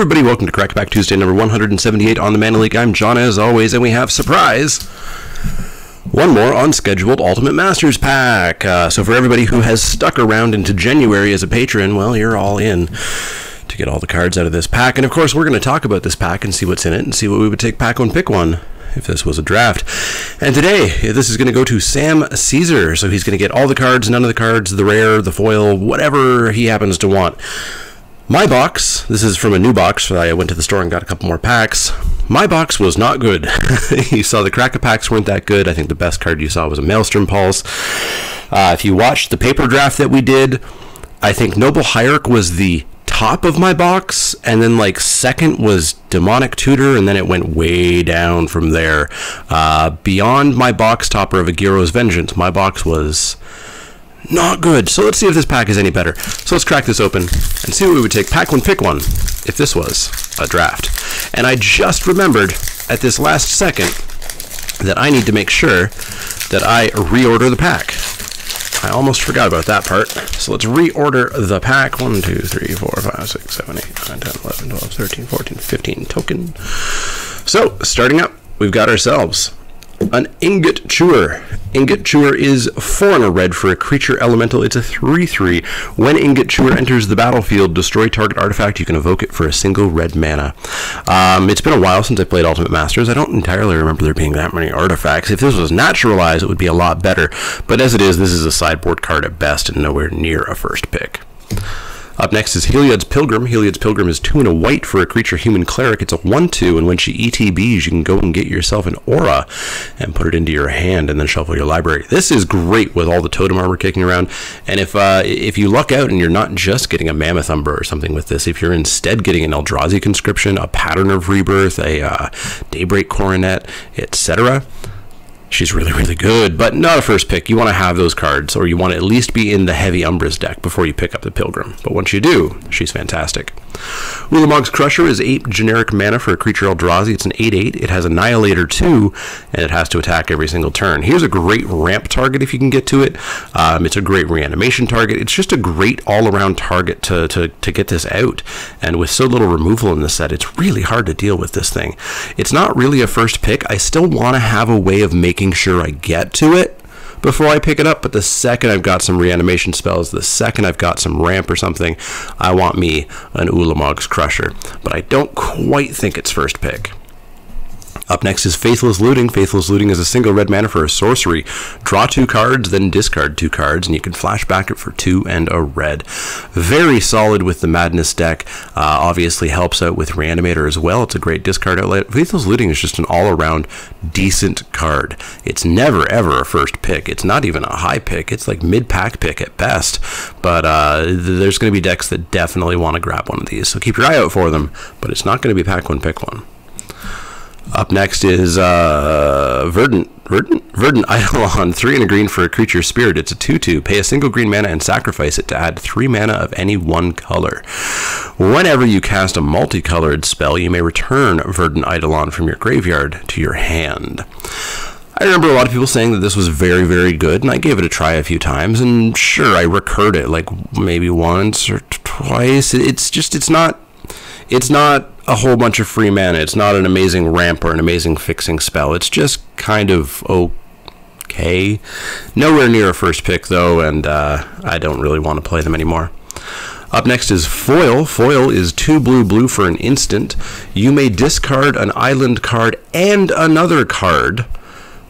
everybody, welcome to Crackback Tuesday number 178 on the Mana League. I'm John as always, and we have, surprise, one more unscheduled Ultimate Masters pack. So for everybody who has stuck around into January as a patron, well, you're all in to get all the cards out of this pack. And of course, we're going to talk about this pack and see what's in it and see what we would take pack one, pick one if this was a draft. And today, this is going to go to Sam Caesar. So he's going to get all the cards, none of the cards, the rare, the foil, whatever he happens to want. My box, this is from a new box. I went to the store and got a couple more packs. My box was not good. You saw the Cracker packs weren't that good. I think the best card you saw was a Maelstrom Pulse. If you watched the paper draft that we did, I think Noble Hierarch was the top of my box, and then like second was Demonic Tutor, and then it went way down from there. Beyond my box topper of Agiro's Vengeance, my box was not good. So let's see if this pack is any better. So let's crack this open and see what we would take pack one, pick one if this was a draft. And I just remembered at this last second that I need to make sure that I reorder the pack. I almost forgot about that part. So let's reorder the pack. 1, 2, 3, 4, 5, 6, 7, 8, 9, 10, 11, 12, 13, 14, 15 token. So starting up, we've got ourselves an Ingot Chewer. Ingot Chewer is 4 and a red for a creature elemental. It's a 3/3. When Ingot Chewer enters the battlefield, destroy target artifact. You can evoke it for a single red mana. It's been a while since I played Ultimate Masters. I don't entirely remember there being that many artifacts. If this was naturalized, it would be a lot better. But as it is, this is a sideboard card at best and nowhere near a first pick. Up next is Heliod's Pilgrim. Heliod's Pilgrim is 2 and a white for a creature human cleric. It's a 1/2, and when she ETBs, you can go and get yourself an aura and put it into your hand and then shuffle your library. This is great with all the totem armor kicking around. And if you luck out and you're not just getting a Mammoth Umbra or something with this, if you're instead getting an Eldrazi Conscription, a Pattern of Rebirth, a Daybreak Coronet, etc., she's really, really good, but not a first pick. You want to have those cards, or you want to at least be in the heavy Umbras deck before you pick up the Pilgrim. But once you do, she's fantastic. Ulamog's Crusher is 8 generic mana for a creature Eldrazi. It's an 8/8. It has Annihilator 2, and it has to attack every single turn. Here's a great ramp target if you can get to it. It's a great reanimation target. It's just a great all-around target to get this out. And with so little removal in the set, it's really hard to deal with this thing. It's not really a first pick. I still want to have a way of making sure I get to it before I pick it up, but the second I've got some reanimation spells, the second I've got some ramp or something, I want me an Ulamog's Crusher. But I don't quite think it's first pick. Up next is Faithless Looting. Faithless Looting is a single red mana for a sorcery. Draw 2 cards, then discard 2 cards, and you can flashback it for 2 and a red. Very solid with the Madness deck. Obviously helps out with Reanimator as well. It's a great discard outlet. Faithless Looting is just an all-around decent card. It's never, ever a first pick. It's not even a high pick. It's like mid-pack pick at best. But there's going to be decks that definitely want to grab one of these. So keep your eye out for them, but it's not going to be pack one, pick one. Up next is Verdant Eidolon, 3 and a green for a creature spirit. It's a 2/2. Pay a single green mana and sacrifice it to add 3 mana of any one color. Whenever you cast a multicolored spell, you may return Verdant Eidolon from your graveyard to your hand. I remember a lot of people saying that this was very, very good, and I gave it a try a few times, and sure, I recurred it like maybe once or twice. It's not a whole bunch of free mana. It's not an amazing ramp or an amazing fixing spell. It's just kind of okay. Nowhere near a first pick, though, and I don't really want to play them anymore. Up next is Foil. Foil is 2 blue for an instant. You may discard an island card and another card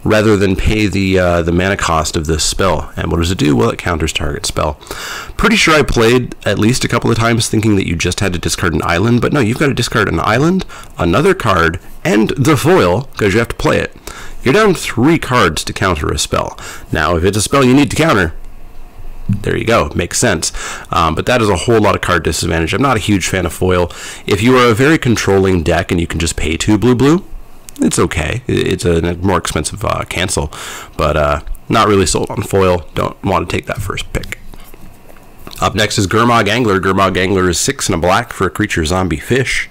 rather than pay the mana cost of this spell. And what does it do? Well, it counters target spell. Pretty sure I played at least a couple of times thinking that you just had to discard an island, but no, you've got to discard an island, another card, and the foil, because you have to play it. You're down 3 cards to counter a spell. Now, if it's a spell you need to counter, there you go. Makes sense. But that is a whole lot of card disadvantage. I'm not a huge fan of foil. If you are a very controlling deck and you can just pay 2 blue, it's okay. It's a more expensive cancel, but not really sold on foil. Don't want to take that first pick. Up next is Gurmag Angler. Gurmag Angler is 6 and a black for a creature zombie fish.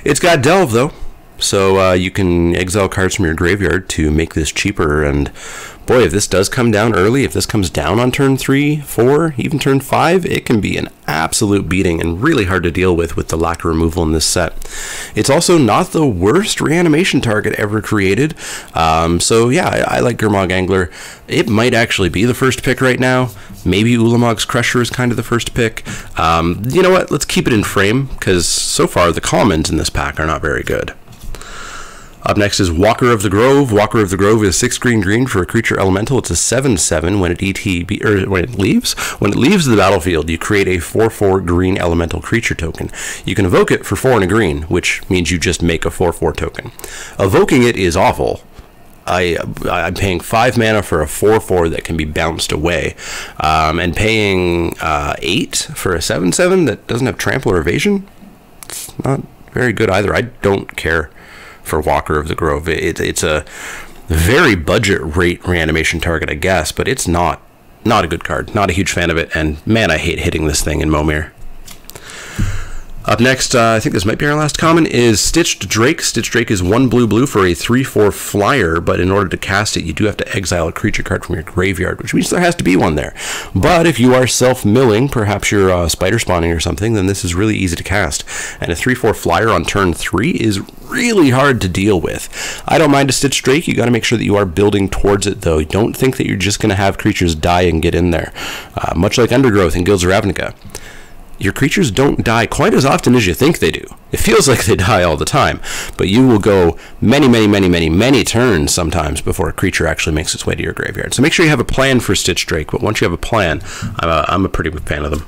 It's got Delve, though. So you can exile cards from your graveyard to make this cheaper. And boy, if this does come down early, if this comes down on turn 3, 4, even turn 5, it can be an absolute beating and really hard to deal with the lack of removal in this set. It's also not the worst reanimation target ever created. So yeah, I like Gurmag Angler. It might actually be the first pick right now. Maybe Ulamog's Crusher is kind of the first pick. You know what? Let's keep it in frame, because so far the commons in this pack are not very good. Up next is Walker of the Grove. Walker of the Grove is 6 green for a creature elemental. It's a 7/7 when when it leaves the battlefield. You create a 4/4 green elemental creature token. You can evoke it for 4 and a green, which means you just make a 4/4 token. Evoking it is awful. I'm paying 5 mana for a 4/4 that can be bounced away, and paying 8 for a 7/7 that doesn't have trample or evasion. It's not very good either. I don't care for Walker of the Grove. It's a very budget rate reanimation target, I guess, but it's not a good card. Not a huge fan of it, and man, I hate hitting this thing in Momir. Up next, I think this might be our last common, is Stitched Drake. Stitched Drake is 1 blue for a 3/4 flyer, but in order to cast it, you do have to exile a creature card from your graveyard, which means there has to be one there. But if you are self-milling, perhaps you're spider spawning or something, then this is really easy to cast. And a 3/4 flyer on turn 3 is really hard to deal with. I don't mind a Stitched Drake. You got to make sure that you are building towards it, though. Don't think that you're just going to have creatures die and get in there. Much like Undergrowth in Guilds of Ravnica, your creatures don't die quite as often as you think they do. It feels like they die all the time, but you will go many turns sometimes before a creature actually makes its way to your graveyard. So make sure you have a plan for Stitched Drake, but once you have a plan, I'm a pretty big fan of them.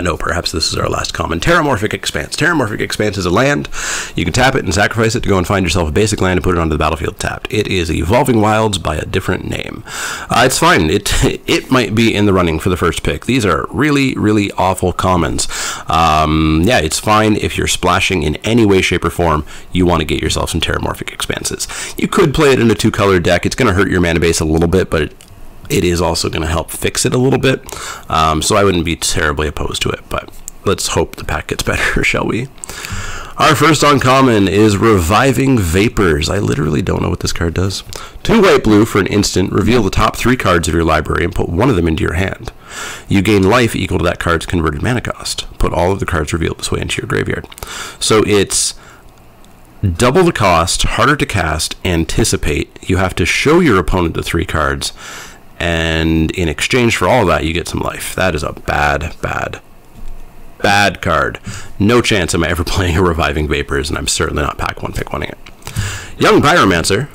No, perhaps this is our last common. Terramorphic Expanse. Terramorphic Expanse is a land. You can tap it and sacrifice it to go and find yourself a basic land and put it onto the battlefield tapped. It is Evolving Wilds by a different name. It's fine. It might be in the running for the first pick. These are really awful commons. Yeah, it's fine if you're splashing in any way, shape, or form. You want to get yourself some Terramorphic Expanses. You could play it in a 2-color deck. It's going to hurt your mana base a little bit, but it is also going to help fix it a little bit, so I wouldn't be terribly opposed to it, but let's hope the pack gets better, shall we? Our first uncommon is Reviving Vapors. I literally don't know what this card does. 2 white-blue for an instant. Reveal the top 3 cards of your library and put one of them into your hand. You gain life equal to that card's converted mana cost. Put all of the cards revealed this way into your graveyard. So it's double the cost, harder to cast, anticipate. You have to show your opponent the 3 cards, and in exchange for all of that, you get some life. That is a bad card. No chance am I ever playing a Reviving Vapors, and I'm certainly not pack 1 pick 1ing it. Young Pyromancer.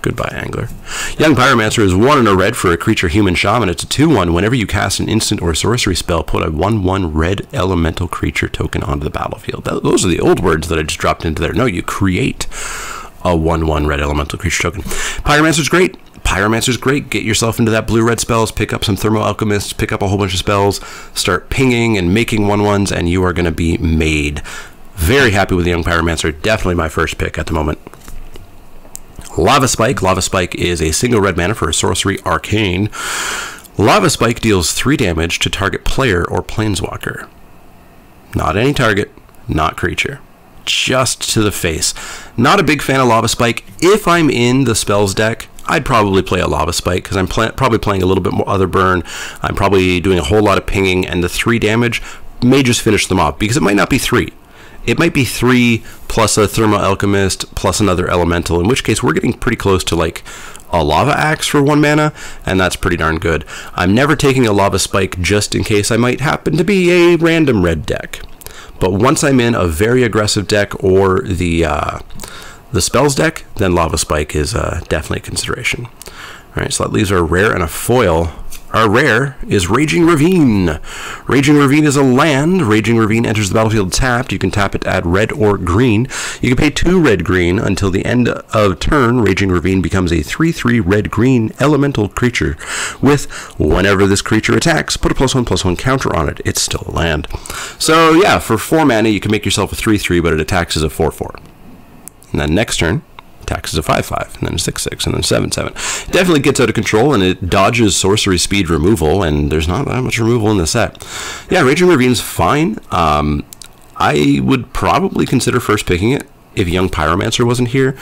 Goodbye, Angler. Young Pyromancer is 1 and a red for a creature human shaman. It's a 2/1. Whenever you cast an instant or sorcery spell, put a 1/1 red elemental creature token onto the battlefield. Those are the old words that I just dropped into there. No, you create a 1/1 red elemental creature token. Pyromancer's great. Pyromancer's great. Get yourself into that blue-red spells, pick up some Thermo Alchemists, pick up a whole bunch of spells, start pinging and making 1/1s, and you are going to be made. Very happy with the Young Pyromancer. Definitely my first pick at the moment. Lava Spike. Lava Spike is a single red mana for a sorcery arcane. Lava Spike deals 3 damage to target player or planeswalker. Not any target, not creature. Just to the face. Not a big fan of Lava Spike. If I'm in the spells deck, I'd probably play a Lava Spike, because I'm probably playing a little bit more Other Burn. I'm probably doing a whole lot of pinging, and the 3 damage may just finish them off, because it might not be 3. It might be 3 plus a Thermo Alchemist plus another elemental, in which case we're getting pretty close to like a Lava Axe for 1 mana, and that's pretty darn good. I'm never taking a Lava Spike just in case I might happen to be a random red deck. But once I'm in a very aggressive deck or the spells deck, then Lava Spike is definitely a consideration. All right, so that leaves our rare and a foil. Our rare is Raging Ravine. Raging Ravine is a land. Raging Ravine enters the battlefield tapped. You can tap it to add red or green. You can pay 2 red-green until the end of turn. Raging Ravine becomes a 3/3 red-green elemental creature with, whenever this creature attacks, put a +1/+1 counter on it. It's still a land. So yeah, for 4 mana, you can make yourself a 3/3, but it attacks as a 4/4. And then next turn, attacks as a 5/5, and then a 6/6, and then 7/7. It definitely gets out of control, and it dodges sorcery speed removal, and there's not that much removal in the set. Yeah, Raging Ravine's fine. I would probably consider first picking it if Young Pyromancer wasn't here.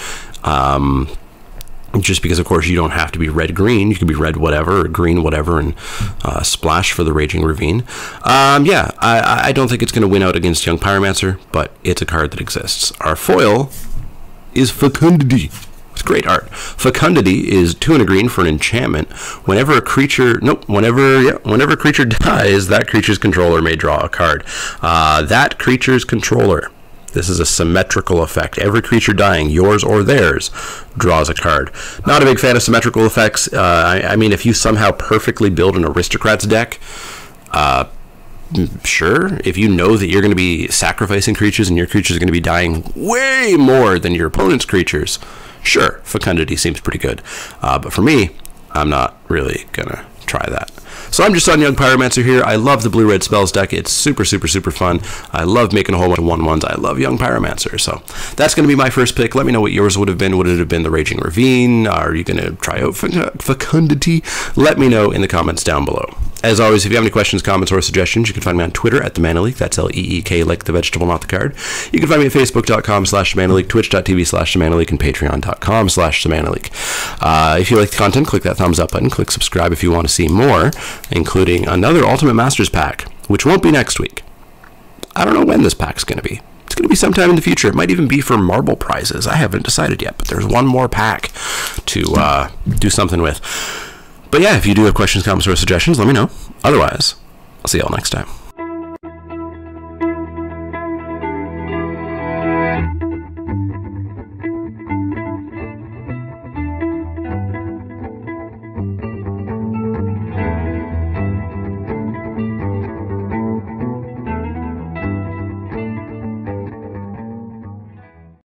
Just because, of course, you don't have to be red-green. You can be red whatever or green whatever and splash for the Raging Ravine. Yeah, I don't think it's going to win out against Young Pyromancer, but it's a card that exists. Our foil is Fecundity. It's great art. Fecundity is 2 and a green for an enchantment. Whenever a creature dies, that creature's controller may draw a card. That creature's controller. This is a symmetrical effect. Every creature dying, yours or theirs, draws a card. Not a big fan of symmetrical effects. I mean, if you somehow perfectly build an Aristocrats deck, sure. If you know that you're going to be sacrificing creatures and your creatures are going to be dying way more than your opponent's creatures, sure, Fecundity seems pretty good. But for me, I'm not really going to try that. So I'm just on Young Pyromancer here. I love the blue-red spells deck. It's super, super, super fun. I love making a whole bunch of 1/1s. I love Young Pyromancer. So that's going to be my first pick. Let me know what yours would have been. Would it have been the Raging Ravine? Are you going to try out Fecundity? Let me know in the comments down below. As always, if you have any questions, comments, or suggestions, you can find me on Twitter at TheManaLeak. That's L-E-E-K, like the vegetable, not the card. You can find me at Facebook.com/TheManaLeak, Twitch.tv/TheManaLeak, and Patreon.com/TheManaLeak. If you like the content, click that thumbs up button. Click subscribe if you want to see more, including another Ultimate Masters pack, which won't be next week. I don't know when this pack's going to be. It's going to be sometime in the future. It might even be for marble prizes. I haven't decided yet, but there's one more pack to do something with. But yeah, if you do have questions, comments, or suggestions, let me know. Otherwise, I'll see y'all next time.